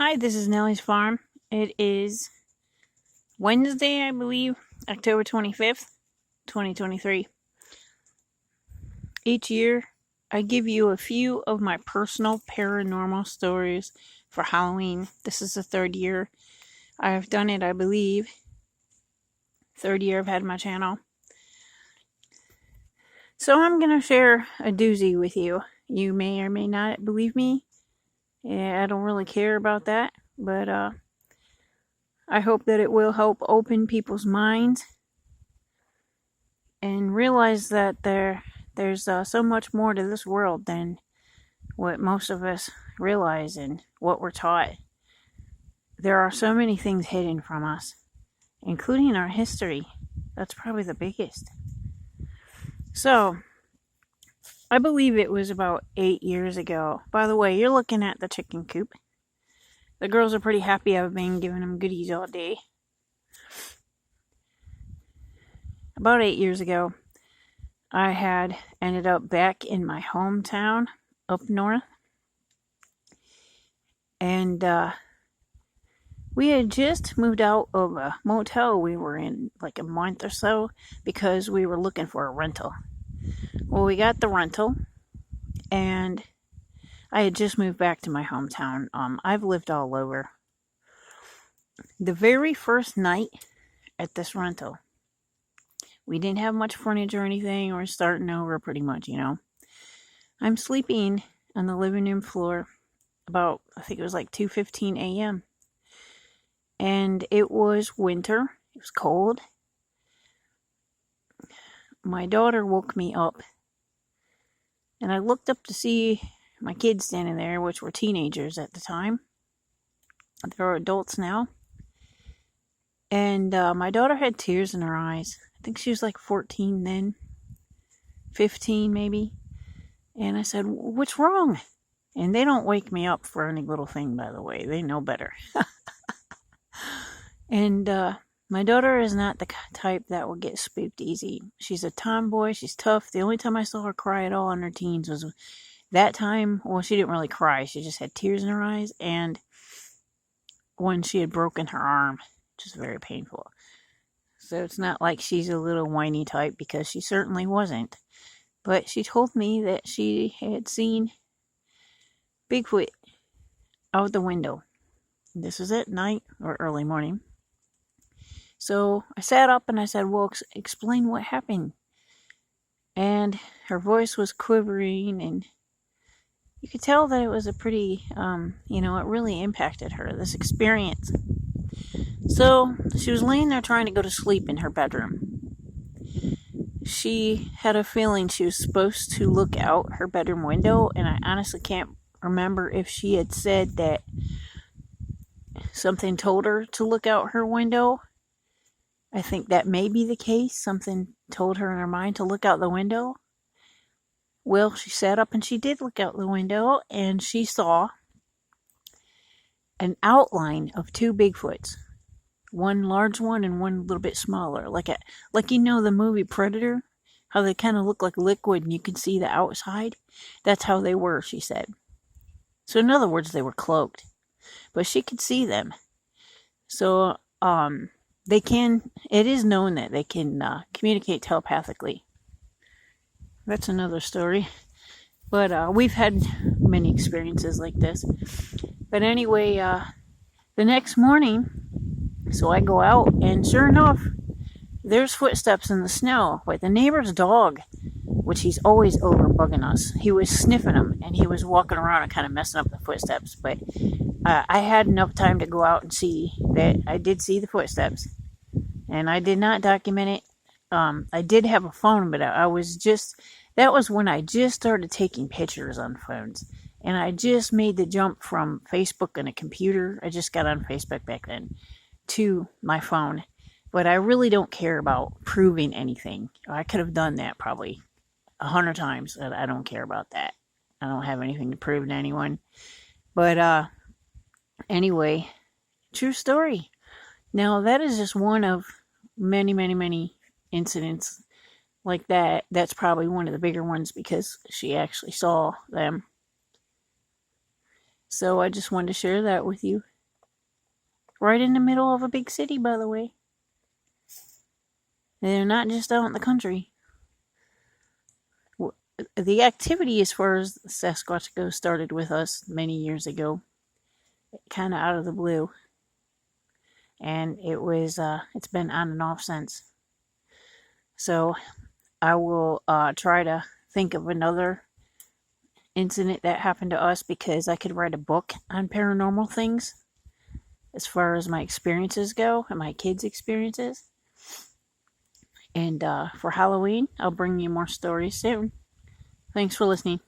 Hi, this is Nellie's Farm. It is Wednesday, I believe, October 25th, 2023. Each year, I give you a few of my personal paranormal stories for Halloween. This is the third year I've done it, I believe. Third year I've had my channel. So I'm going to share a doozy with you. You may or may not believe me. Yeah, I don't really care about that, but I hope that it will help open people's minds and realize that there's so much more to this world than what most of us realize and what we're taught. There are so many things hidden from us, including our history. That's probably the biggest. So, I believe it was about 8 years ago. By the way, you're looking at the chicken coop. The girls are pretty happy I've been giving them goodies all day. About 8 years ago, I had ended up back in my hometown up north. And we had just moved out of a motel we were in like a month or so because we were looking for a rental. Well, we got the rental, and I had just moved back to my hometown. I've lived all over. The very first night at this rental, we didn't have much furniture or anything. We're starting over pretty much, I'm sleeping on the living room floor about, I think it was like 2:15 a.m. And it was winter. It was cold. My daughter woke me up. And I looked up to see my kids standing there, which were teenagers at the time. They're adults now. And my daughter had tears in her eyes. I think she was like 14 then. 15 maybe. And I said, "What's wrong?" And they don't wake me up for any little thing, by the way. They know better. And my daughter is not the type that will get spooked easy. She's a tomboy. She's tough. The only time I saw her cry at all in her teens was that time. Well, she didn't really cry. She just had tears in her eyes. And when she had broken her arm, which is very painful. So it's not like she's a little whiny type, because she certainly wasn't. But she told me that she had seen Bigfoot out the window. This was at night or early morning. So I sat up and I said, "Well, explain what happened." And her voice was quivering, and you could tell that it was a pretty, it really impacted her, this experience. So she was laying there trying to go to sleep in her bedroom. She had a feeling she was supposed to look out her bedroom window, and I honestly can't remember if she had said that something told her to look out her window. I think that may be the case. Something told her in her mind to look out the window. Well, she sat up and she did look out the window, and she saw an outline of two Bigfoots. One large one and one a little bit smaller. Like the movie Predator, how they kind of look like liquid and you can see the outside. That's how they were, she said. So in other words, they were cloaked. But she could see them. So, it is known that they can communicate telepathically. That's another story. But we've had many experiences like this. But anyway, the next morning, so I go out, and sure enough, there's footsteps in the snow. But the neighbor's dog, which he's always over bugging us, he was sniffing them, and he was walking around and kind of messing up the footsteps. But I had enough time to go out and see that I did see the footsteps. And I did not document it. I did have a phone, but that was when I just started taking pictures on phones. And I just made the jump from Facebook and a computer. I just got on Facebook back then to my phone. But I really don't care about proving anything. I could have done that probably 100 times. But I don't care about that. I don't have anything to prove to anyone. But anyway, true story. Now, that is just one of many, many, many incidents like that. That's probably one of the bigger ones because she actually saw them. So I just wanted to share that with you. right in the middle of a big city, by the way. They're not just out in the country. The activity, as far as Sasquatch goes, started with us many years ago, kind of out of the blue, and it's been on and off since. So I will try to think of another incident that happened to us, because I could write a book on paranormal things as far as my experiences go and my kids' experiences. And for Halloween, I'll bring you more stories soon. Thanks for listening.